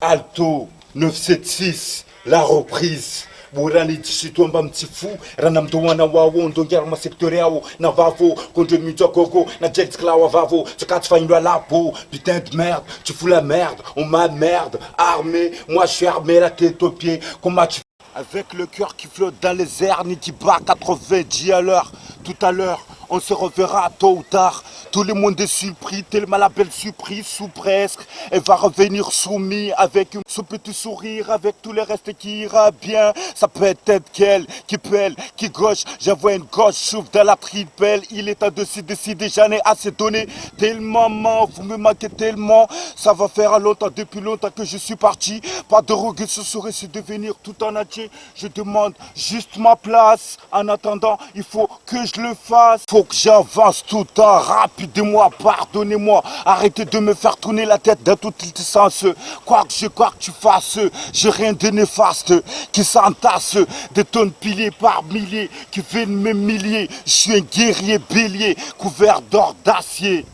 Alto 976, la reprise. Burani tishitomba mtifu rana mtowana wawo ndongera masektori yao na vavo contre mitokoko na Jax Klawa vavo tsakatsfanywa lapo putain de merde tu fous la merde on m'a merde armé moi je suis armé la tête aux pieds comment tu avec le cœur qui flotte dans les airs ni qui bat 90 à l'heure tout à l'heure on se reverra tôt ou tard. Tout le monde est surpris, tellement la belle surprise sous presque. Elle va revenir soumise avec ce petit sourire, avec tout le reste qui ira bien. Ça peut être qu'elle, qui pèle, qui gauche. J'envoie une gauche, souffle dans la tripelle. Il est temps de se décider, j'en ai assez donné. Tellement, vous me manquez tellement. Ça va faire longtemps, depuis longtemps que je suis parti. Pas de regret, ce serait se devenir tout en entier. Je demande juste ma place. En attendant, il faut que je le fasse. Faut que j'avance tout en rapidement, pardonnez-moi. Arrêtez de me faire tourner la tête dans tous les sens. Quoi que tu fasses, j'ai rien de néfaste qui s'entasse. Des tonnes piliers par milliers qui viennent me milliers. Je suis un guerrier bélier couvert d'or d'acier.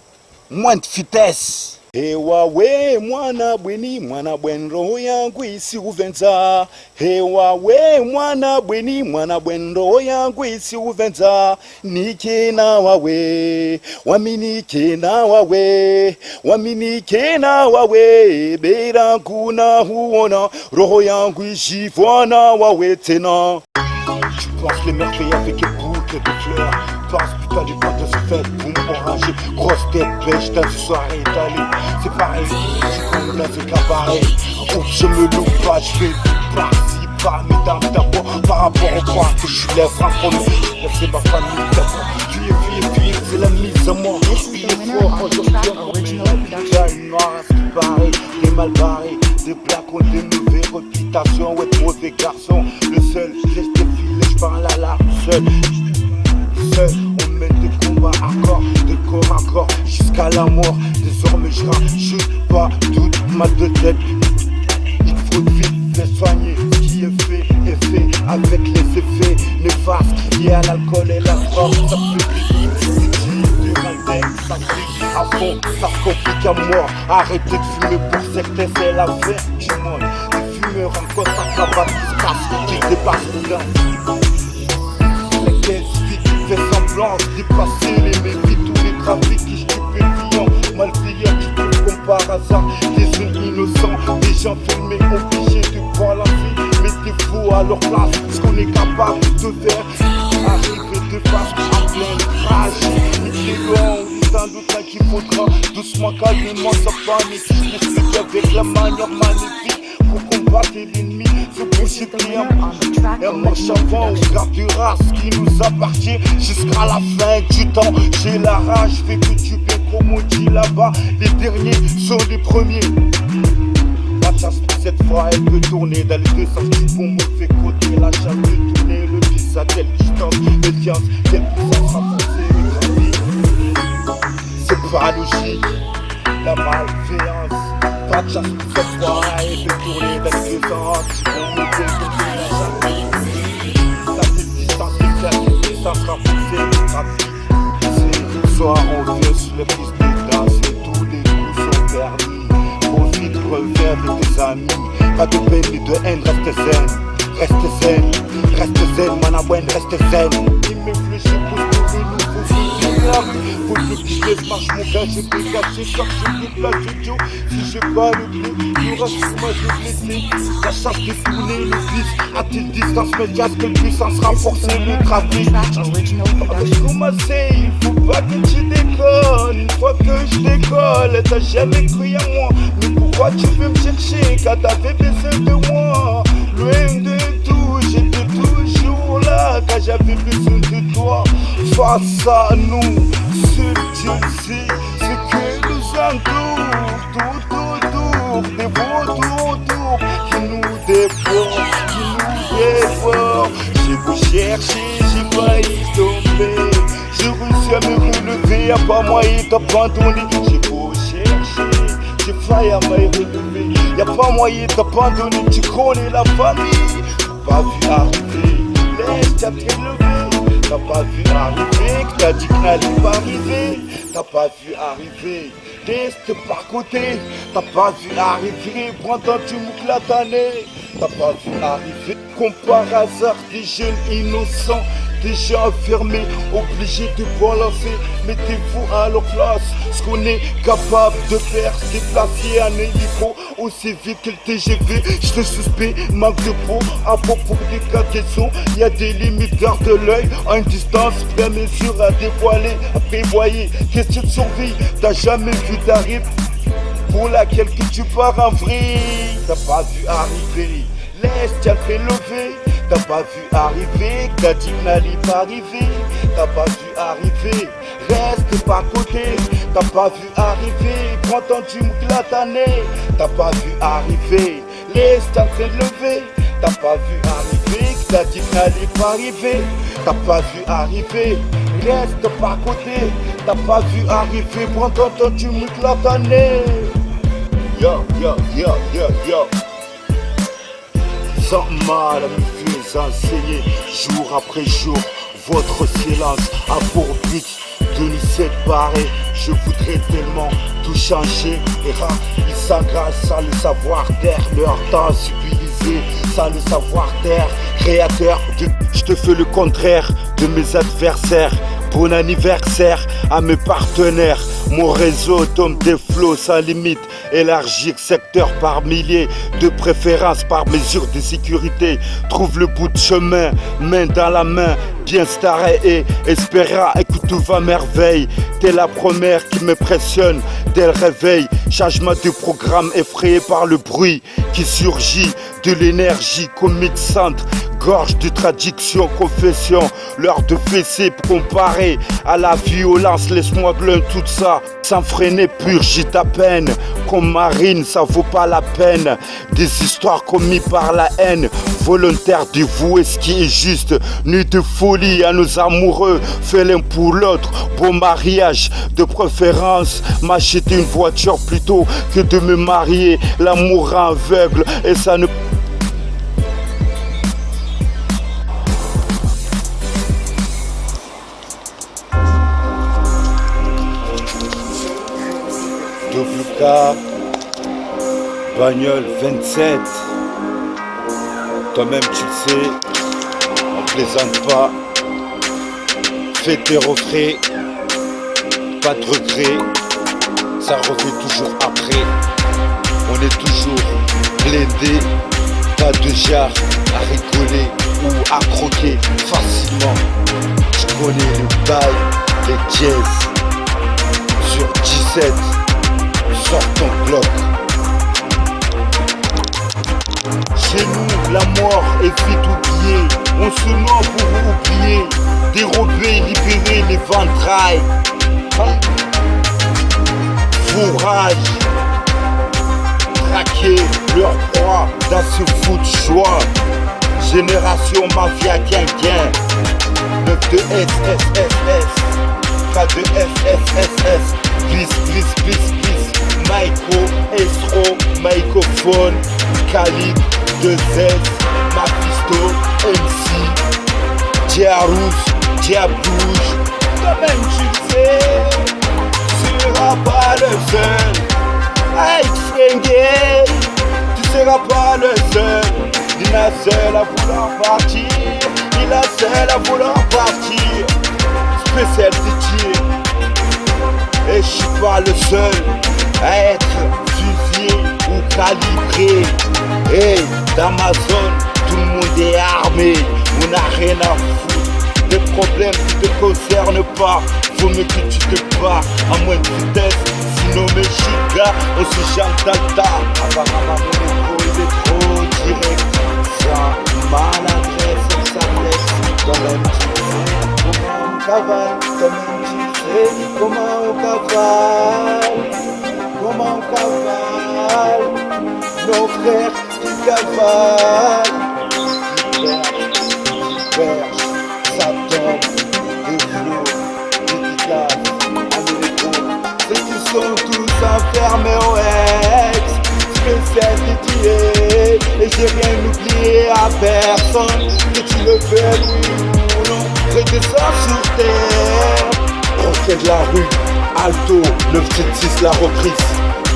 Moins de vitesse. Hewawe mwana bweni roho yangu isiuvenza. Hewawe mwana bweni roho yangu isiuvenza. Nike na wawe, waminike na wawe, waminike na wawe. Beira kuna huona, roho yangu ijivwana wawe tena. Tu penses les merveilles avec les bouquets de fleurs. Pense putain du pote de ce fait, boum orangé. Grosse tête pêche dans ce soirée étalée. C'est pareil, je comme dans ce cabaret. Où je me loupe pas, je fais par-ci, par-là, d'abord. Par rapport au point que je lève en premier. C'est ma famille d'abord. Fille, c'est la mise à mort. Il est fort aujourd'hui. J'ai une noire à ce qui paraît. Des mal barrés, des plaques ont des mauvaises réputations. Ouais, mauvais garçon. Le seul, je laisse défiler, je parle à la seule. On mène des combats hardcore, de corps à corps, jusqu'à la mort. Désormais je rachute pas toute ma de tête. Il faut vite les soigner. Ce qui est fait avec les effets néfastes liés à l'alcool et la drogue. Ça peut du mal ça pique à fond, ça se complique à mort. Arrêtez de fumer pour certains, c'est la fin du monde. Les fumeurs en cause, ça cravate qui se casse, qui dépasse le gars. Fais semblant de dépasser les mérites, tous les trafics qui stupéfiants. Malveillants qui trouvent comme par hasard des jeunes innocents, des gens filmés, obligés de voir la vie. Mettez-vous à leur place, ce qu'on est capable de faire. Arriver de face en plein rage. Il est long, sans doute là qu'il faudra doucement, calmement s'appaner. Expliquer avec la manière magnifique pour combattre l'ennemi. C'est bouger client. Un marche avant au garde du race qui nous appartient jusqu'à la fin du temps. J'ai la rage, fais que tu peux comme on dit là-bas. Les derniers sont les premiers. La chasse cette fois elle peut tourner dans les deux sens. Du bon me fait côté la chasse de tourner. Le bis à quelle distance, méfiance, quelle puissance renforcée, c'est pas logique, la malveillance. La chasse cette fois elle peut tourner dans les deux sens. Du bon me fait côté la chasse. Ça fait distance, les ça sera poussé, le trafic. Ce soir on vient sur les pistes de danse et tous les coups sont permis. Profite, reviens avec tes amis. Pas de peine ni de haine, reste zen. Reste zen, manabwen, reste zen. Il me fléchit pour trouver nouveau fil la rue. Faut que je laisse marche mon gars, je peux cacher car je coupe la jojo. Si j'ai pas le bleu, il y aura sur moi de blessé. La chasse de tourner le vice. A-t-il distance médias, quelle puissance renforcer le trafic. Avec commencer, il faut pas que tu déconnes. Une fois que je décolle, t'as jamais cru à moi. Mais pourquoi tu veux me chercher quand t'avais besoin de moi? Loin de tout, j'étais toujours là quand j'avais besoin de toi. Face à nous, seul Dieu sait ce que nous entoure. Tout autour, des vautours autour qui nous dévorent, J'ai beau chercher, j'ai failli tomber. J'ai réussi à me relever, y'a pas moyen d'abandonner. J'ai beau chercher, j'ai failli à me relever. Y'a pas moyen d'abandonner, tu connais la famille. T'as pas vu arriver, laisse ta tête levée. T'as pas vu arriver, que t'as dit que n'allait pas arriver. T'as pas vu arriver, Teste par côté, t'as pas vu arriver, pendant tu me l'année. T'as pas vu arriver, comme par hasard, des jeunes innocents, déjà enfermés, obligés de balancer. Mettez-vous à leur place, ce qu'on est capable de faire, se déplacer un hélico aussi vite que le TGV. Je te suspect, manque de peau, à propos des cargaisons, y a des limites, garde l'œil, à une distance, bien mesure à dévoiler, à prévoyer, question de survie, t'as jamais vu d'arriver pour laquelle que tu pars en vrille. T'as pas vu arriver, laisse tiens fait lever. T'as pas vu arriver, Gadi n'allait pas arriver. T'as pas vu arriver, reste pas à côté. T'as pas vu arriver, quand tu me glataner. T'as pas vu arriver, laisse tiens fait lever. T'as pas vu arriver, Gadi n'allait pas arriver. T'as pas vu arriver, reste pas à côté. T'as pas vu arriver, quand tu me glataner. Yo, yo, yo, yo, yo. Sans mal à me faire enseigner jour après jour. Votre silence a pour but de nous séparer. Je voudrais tellement tout changer. Et ils s'engagent sans le savoir-faire. Leur temps utilisé sans le savoir-faire. Créateur de... Je te fais le contraire de mes adversaires. Bon anniversaire à mes partenaires. Mon réseau tombe des flots sans limite. Élargir secteur par milliers, de préférence par mesure de sécurité. Trouve le bout de chemin, main dans la main. Bien staré et espéra que tout va merveille. T'es la première qui me pressionne dès le réveil. Changement de programme effrayé par le bruit qui surgit de l'énergie comme centre. Gorge de traduction, confession, l'heure de fessée comparée à la violence. Laisse-moi blâmer tout ça, sans freiner, purger ta peine. Comme marine, ça vaut pas la peine. Des histoires commises par la haine, volontaire dévoué, ce qui est juste. Nuit de folie à nos amoureux, fais l'un pour l'autre. Bon mariage, de préférence, m'acheter une voiture plutôt que de me marier. L'amour rend aveugle et ça ne... WK, bagnole 27. Toi-même tu le sais, on plaisante pas. Fais tes refrains, pas de regret. Ça revient toujours après. On est toujours blindé, pas de jarre à rigoler ou à croquer facilement. Je connais le bail, les dièses sur 17. Sors ton bloc. Chez nous, la mort est vite oubliée. On se noie pour oublier. Dérober, libérer les ventrailles. Fourrage. Traquer leur proie dans ce foot joie. Génération mafia quinquin. 9 de SSSS. Pas de SSSS. Please, please, please, please. Maïko, Estro, Microphone, Khalid, 2S, Mephisto, MC, Diarousse, Diablouche. Toi-même tu le sais, tu seras pas le seul à être fringué. Tu seras pas le seul, ni la seule à vouloir partir, ni la seule à vouloir partir. Spécial DJ. Et je suis pas le seul à être fusillé ou calibré. Hey, dans ma zone, tout le monde est armé. On n'a rien à foutre. Les problèmes qui te concernent pas, vaut mieux que tu te bats à moins de vitesse. Sinon mes gigas, on se jante dans le tas. Apparemment mon écho il est trop direct. Sans maladresse, on s'adresse. Dans la petite comment on cavale, comme un comment on cavale, comment on cavale, nos frères qui cavalent, qui perchent, ça tombe, des flots, dédicaces, américains, ceux qui sont tous enfermés au ex, spécial dédié, et j'ai rien oublié à personne, que tu le fais oui ou non, redescends sur terre. Reflet de la rue, Alto 976 la reprise.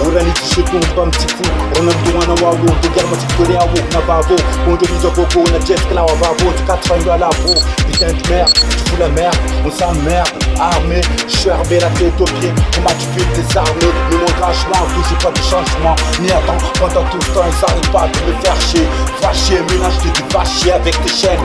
Orani tishe tomba mtifu Rona mduwana wawo Ndogarma tikore awo Na bavo Kondo mizo koko Na jet kla wa bavo Tu 4 ans à la veau Putain de merde Tu fous la merde On s'emmerde Armé Cherbé la tête aux pieds Comment tu fais tes armes Mais mon crachement Toujours pas de changement Ni attends Pendant tout le temps Ils s'arrêtent pas de me faire chier Va chier Ménage de te va chier avec tes chaînes.